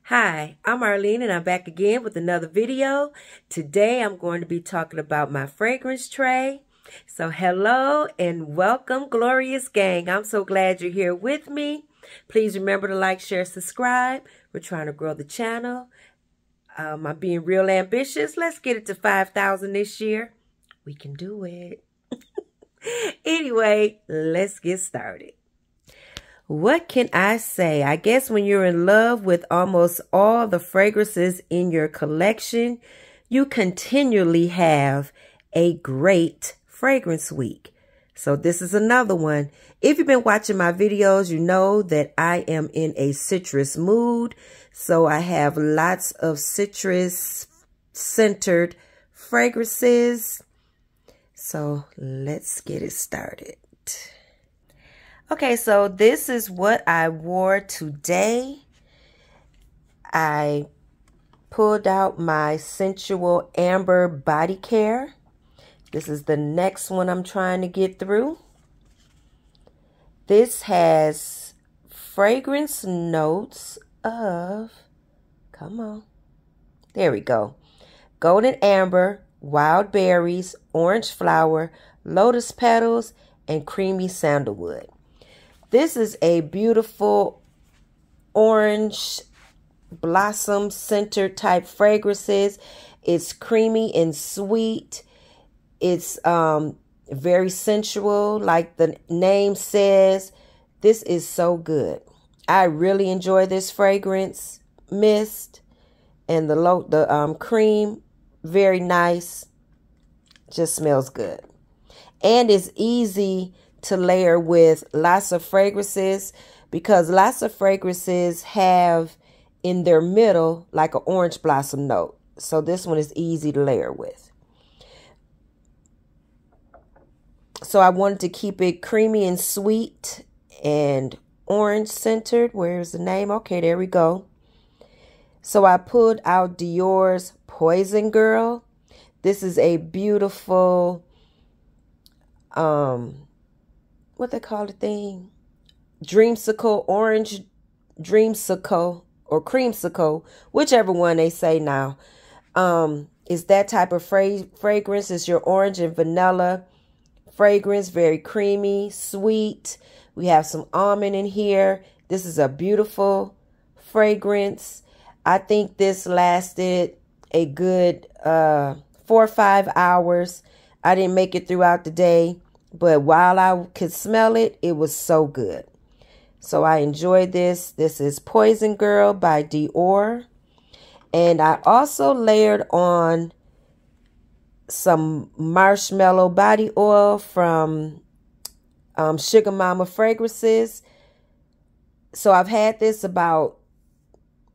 Hi, I'm Arlene and I'm back again with another video. Today I'm going to be talking about my fragrance tray. So hello and welcome, glorious gang. I'm so glad you're here with me. Please remember to like, share, subscribe. We're trying to grow the channel. I'm being real ambitious. Let's get it to 5,000 this year. We can do it. Anyway, let's get started. What can I say? I guess when you're in love with almost all the fragrances in your collection, you continually have a great fragrance week. So this is another one. If you've been watching my videos, you know that I am in a citrus mood. So I have lots of citrus-centered fragrances. So let's get it started. Okay, so this is what I wore today. I pulled out my Sensual Amber body care. This is the next one I'm trying to get through. This has fragrance notes of, come on, there we go. Golden amber, wild berries, orange flower, lotus petals, and creamy sandalwood. This is a beautiful orange blossom centered type fragrances. It's creamy and sweet. It's very sensual, like the name says. This is so good. I really enjoy this fragrance mist, and the cream, very nice. Just smells good, and it's easy to layer with lots of fragrances, because lots of fragrances have in their middle like an orange blossom note. So this one is easy to layer with. So I wanted to keep it creamy and sweet and orange centered. Where's the name? Okay, there we go. So I pulled out Dior's Poison Girl. This is a beautiful what they call the thing? Dreamsicle, orange dreamsicle or creamsicle, whichever one they say now. Is that type of fragrance. It's your orange and vanilla fragrance, very creamy, sweet. We have some almond in here. This is a beautiful fragrance. I think this lasted a good 4 or 5 hours. I didn't make it throughout the day, but while I could smell it, it was so good. So I enjoyed this. This is Poison Girl by Dior. And I also layered on some marshmallow body oil from Sugar Mama Fragrances. So I've had this about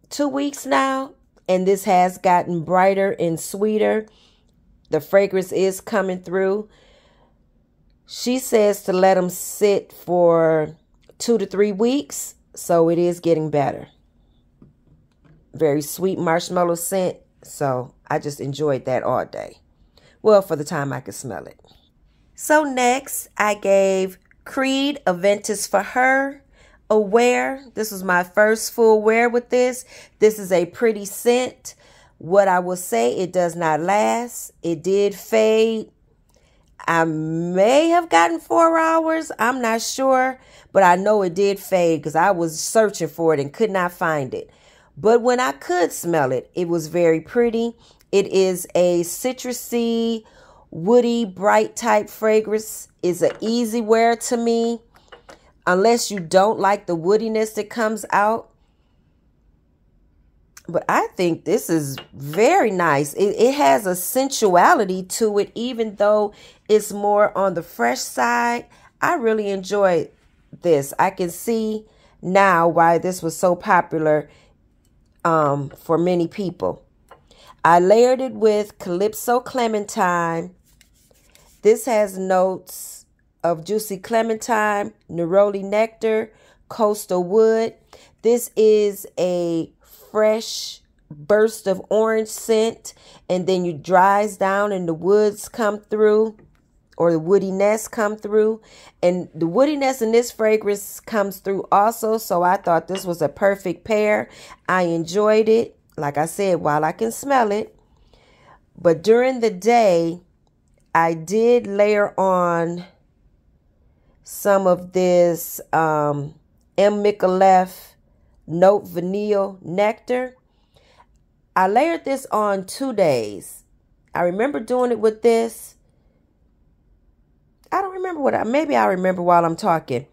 2 weeks now, and this has gotten brighter and sweeter. The fragrance is coming through. She says to let them sit for 2 to 3 weeks, so it is getting better. Very sweet marshmallow scent, so I just enjoyed that all day. Well, for the time I could smell it. So next, I gave Creed Aventus For Her a wear. This was my first full wear with this. This is a pretty scent. What I will say, it does not last. It did fade. I may have gotten 4 hours. I'm not sure, but I know it did fade because I was searching for it and could not find it. But when I could smell it, it was very pretty. It is a citrusy, woody, bright type fragrance. It's an easy wear to me, unless you don't like the woodiness that comes out. But I think this is very nice. It has a sensuality to it, even though it's more on the fresh side. I really enjoyed this. I can see now why this was so popular for many people. I layered it with Calypso Clemintine. This has notes of juicy clementine, neroli nectar, coastal wood. This is a fresh burst of orange scent, and then you dries down and the woods come through. or the woodiness come through. And the woodiness in this fragrance comes through also. So I thought this was a perfect pair. I enjoyed it, like I said, while I can smell it. But during the day, I did layer on some of this M. Micallef Note Vanille Nectar. I layered this on 2 days. I remember doing it with this. I don't remember maybe I remember while I'm talking.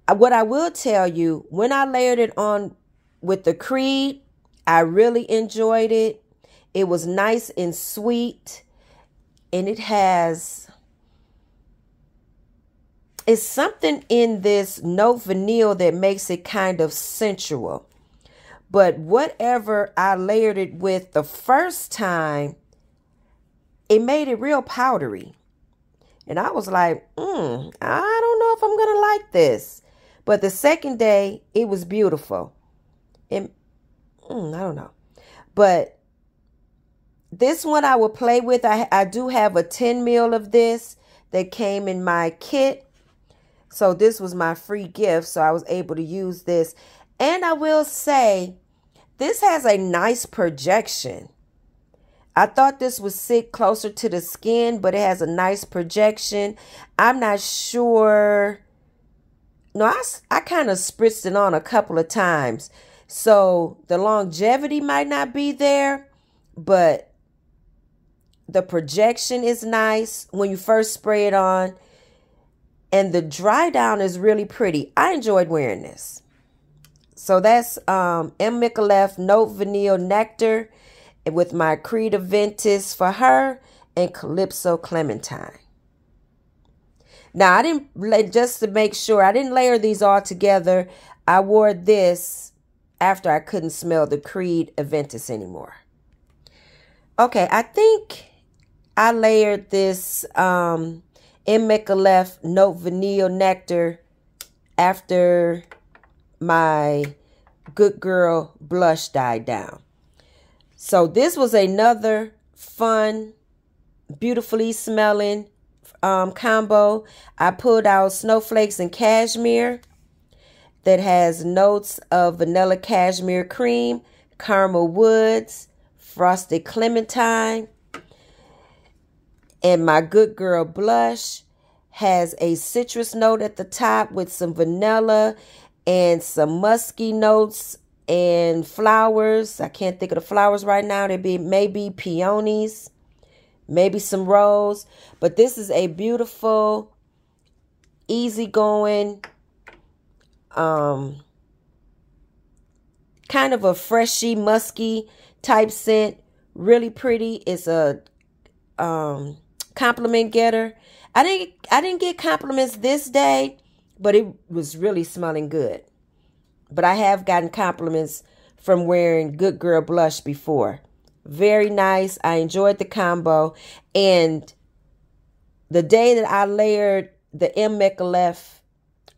What I will tell you, when I layered it on with the Creed, I really enjoyed it. It was nice and sweet. And it's something in this note vanille that makes it kind of sensual. But whatever I layered it with the first time, it made it real powdery. And I was like, I don't know if I'm going to like this. But the second day, it was beautiful. And I don't know. But this one I will play with. I do have a 10 ml of this that came in my kit. So this was my free gift. So I was able to use this. And I will say, this has a nice projection. I thought this would sit closer to the skin, but it has a nice projection. I'm not sure. No, I kind of spritzed it on a couple of times. So the longevity might not be there, but the projection is nice when you first spray it on. And the dry down is really pretty. I enjoyed wearing this. So that's M. Micallef Note Vanille Nectar with my Creed Aventus For Her and Calypso Clementine. Now, I didn't, just to make sure, I didn't layer these all together. I wore this after I couldn't smell the Creed Aventus anymore. Okay, I think I layered this M. Micallef Note Vanille Nectar after my Good Girl blush died down. So this was another fun, beautifully smelling combo. I pulled out Snowflakes and Cashmere that has notes of vanilla cashmere cream, caramel woods, frosted clementine. And my Good Girl blush has a citrus note at the top with some vanilla and some musky notes and flowers. I can't think of the flowers right now. They may be peonies, maybe some rose. But this is a beautiful, easygoing, kind of a freshy, musky type scent. Really pretty. It's a compliment getter. I didn't get compliments this day, but it was really smelling good. But I have gotten compliments from wearing Good Girl blush before. Very nice. I enjoyed the combo. And the day that I layered the M. Micallef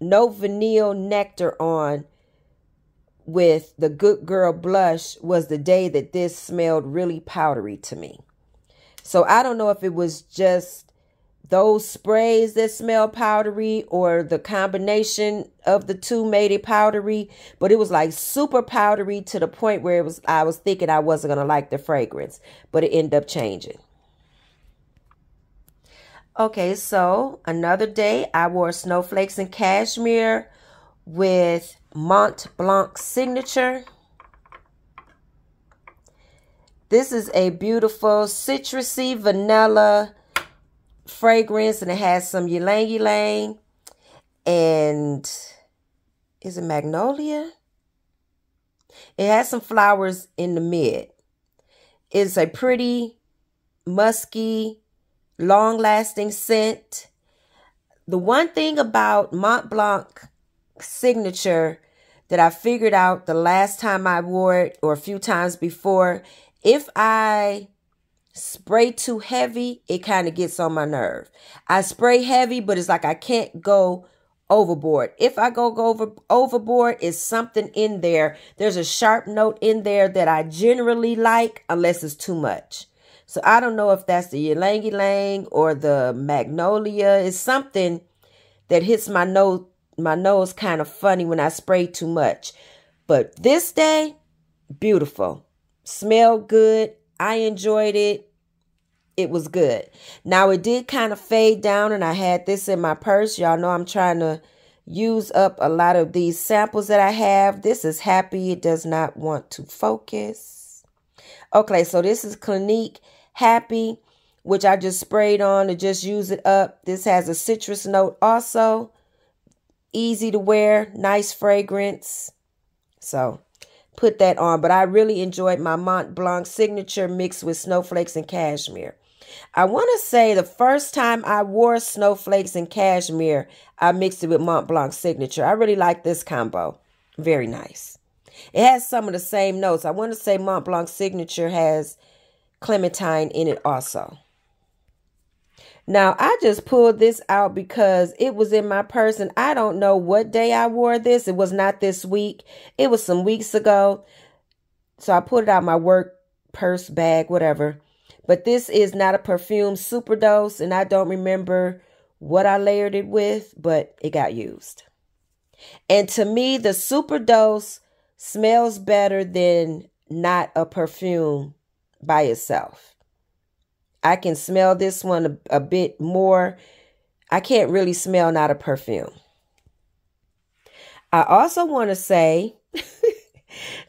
Note Vanille Nectar on with the Good Girl blush was the day that this smelled really powdery to me. So I don't know if it was just those sprays that smell powdery or the combination of the two made it powdery, but it was like super powdery to the point where I was thinking I wasn't going to like the fragrance, but it ended up changing. Okay, so another day I wore Snowflakes and Cashmere with Mont Blanc Signiture. This is a beautiful citrusy vanilla fragrance, and it has some ylang ylang and is it magnolia? It has some flowers in the mid. It's a pretty musky, long-lasting scent. The one thing about Mont Blanc Signature that I figured out the last time I wore it, or a few times before, if I spray too heavy, it kind of gets on my nerve. I spray heavy, but it's like I can't go overboard. If I go overboard, it's something in there. There's a sharp note in there that I generally like, unless it's too much. So I don't know if that's the ylang ylang or the magnolia. It's something that hits my nose kind of funny when I spray too much. But this day, beautiful. Smelled good. I enjoyed it. It was good. Now, it did kind of fade down, and I had this in my purse. Y'all know I'm trying to use up a lot of these samples that I have. This is Happy. It does not want to focus. Okay, so this is Clinique Happy, which I just sprayed on to just use it up. This has a citrus note also. Easy to wear. Nice fragrance. So put that on. But I really enjoyed my Mont Blanc Signiture mixed with Snowflakes and Cashmere. I want to say the first time I wore Snowflakes and Cashmere, I mixed it with Mont Blanc Signature. I really like this combo. Very nice. It has some of the same notes. I want to say Mont Blanc Signature has Clementine in it also. Now, I just pulled this out because it was in my purse, and I don't know what day I wore this. It was not this week. It was some weeks ago. So I put it out my work purse bag, whatever. But this is not a Perfume Superdose, and I don't remember what I layered it with, but it got used. And to me, the Superdose smells better than not a perfume by itself. I can smell this one a bit more. I can't really smell not a perfume. I also want to say,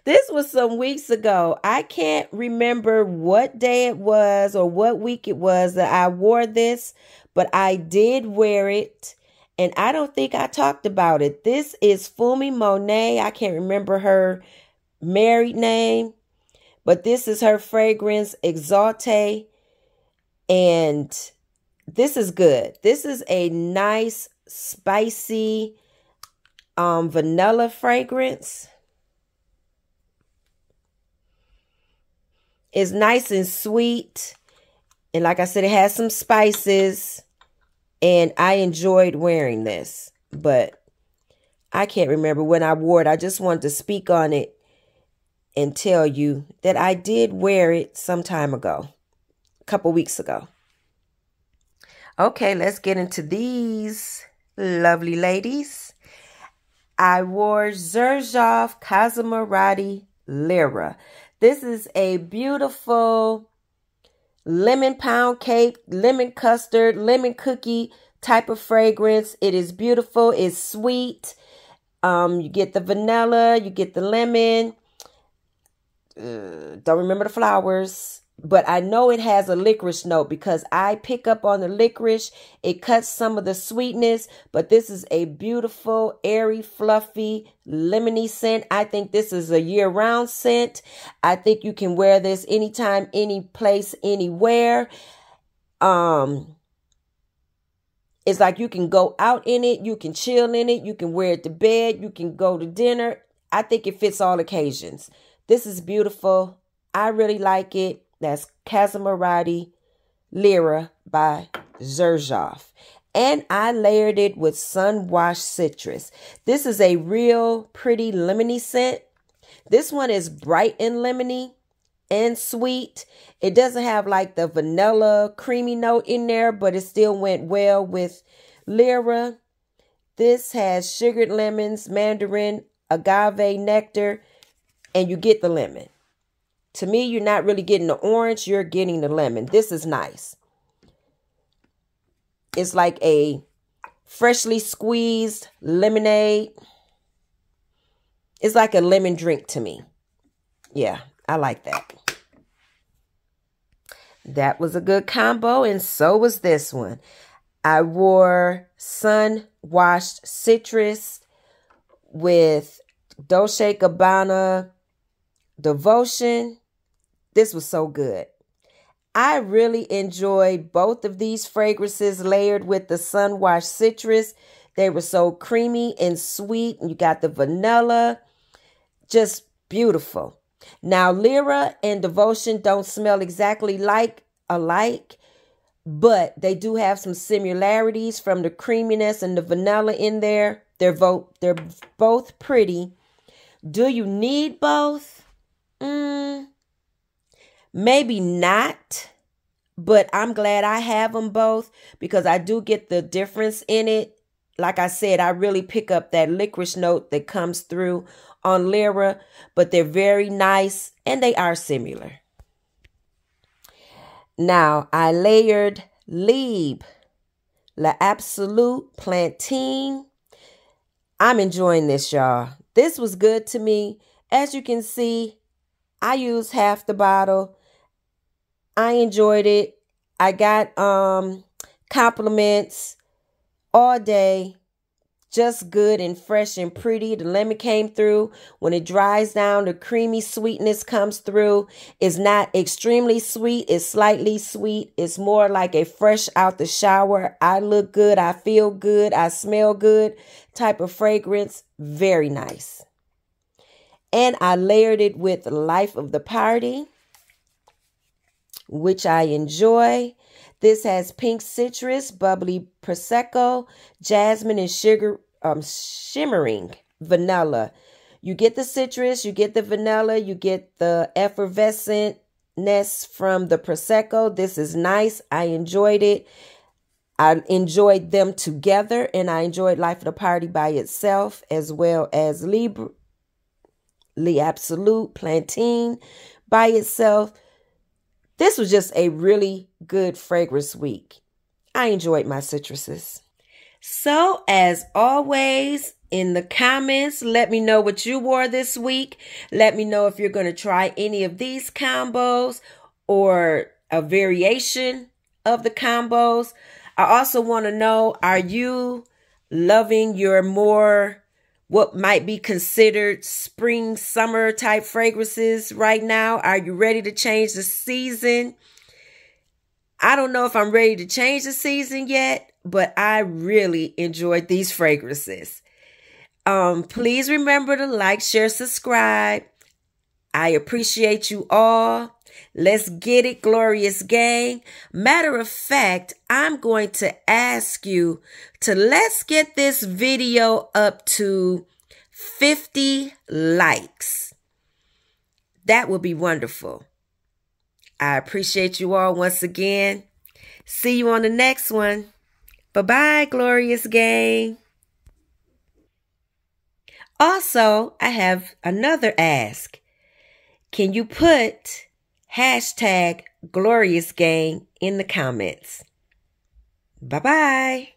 this was some weeks ago. I can't remember what day it was or what week it was that I wore this, but I did wear it, and I don't think I talked about it. This is Fumi Monet. I can't remember her married name, but this is her fragrance, Exalte, and this is good. This is a nice, spicy vanilla fragrance. It's nice and sweet. And like I said, it has some spices. And I enjoyed wearing this. But I can't remember when I wore it. I just wanted to speak on it and tell you that I did wear it some time ago. A couple weeks ago. Okay, let's get into these lovely ladies. I wore Xerjoff Casamorati Lira. This is a beautiful lemon pound cake, lemon custard, lemon cookie type of fragrance. It is beautiful. It's sweet. You get the vanilla. You get the lemon. Don't remember the flowers. But I know it has a licorice note because I pick up on the licorice. It cuts some of the sweetness. But this is a beautiful, airy, fluffy, lemony scent. I think this is a year-round scent. I think you can wear this anytime, any place, anywhere. It's like you can go out in it. You can chill in it. You can wear it to bed. You can go to dinner. I think it fits all occasions. This is beautiful. I really like it. That's Casamorati Lira by Xerjoff. And I layered it with Sun Washed Citrus. This is a real pretty lemony scent. This one is bright and lemony and sweet. It doesn't have like the vanilla creamy note in there, but it still went well with Lira. This has sugared lemons, mandarin, agave nectar, and you get the lemon. To me, you're not really getting the orange. You're getting the lemon. This is nice. It's like a freshly squeezed lemonade. It's like a lemon drink to me. Yeah, I like that. That was a good combo, and so was this one. I wore Sun Washed Citrus with Dolce & Gabbana Devotion. This was so good. I really enjoyed both of these fragrances layered with the Sun Washed Citrus. They were so creamy and sweet. You got the vanilla. Just beautiful. Now, Lira and Devotion don't smell exactly alike, but they do have some similarities from the creaminess and the vanilla in there. They're both pretty. Do you need both? Maybe not. but I'm glad I have them both because I do get the difference in it. Like I said, I really pick up that licorice note that comes through on Libre, but they're very nice and they are similar. Now, I layered Libre, L'Absolute Platine. I'm enjoying this, y'all. This was good to me. As you can see, I used half the bottle. I enjoyed it. I got compliments all day. Just good and fresh and pretty. The lemon came through. When it dries down, the creamy sweetness comes through. It's not extremely sweet. It's slightly sweet. It's more like a fresh out the shower. I look good. I feel good. I smell good type of fragrance. Very nice. And I layered it with Life of the Party, which I enjoy. This has pink citrus, bubbly prosecco, jasmine, and shimmering vanilla. You get the citrus, you get the vanilla, you get the effervescentness from the prosecco. This is nice. I enjoyed it. I enjoyed them together, and I enjoyed Life of the Party by itself, as well as Libre, L'Absolute Platine by itself. This was just a really good fragrance week. I enjoyed my citruses. So, as always, in the comments, let me know what you wore this week. Let me know if you're going to try any of these combos or a variation of the combos. I also want to know, are you loving your more what might be considered spring, summer type fragrances right now? Are you ready to change the season? I don't know if I'm ready to change the season yet, but I really enjoyed these fragrances. Please remember to like, share, subscribe. I appreciate you all. Let's get it, glorious gang. Matter of fact, I'm going to ask you to let's get this video up to 50 likes. That would be wonderful. I appreciate you all once again. See you on the next one. Bye-bye, glorious gang. Also, I have another ask. Can you put #GloriousGang in the comments? Bye-bye.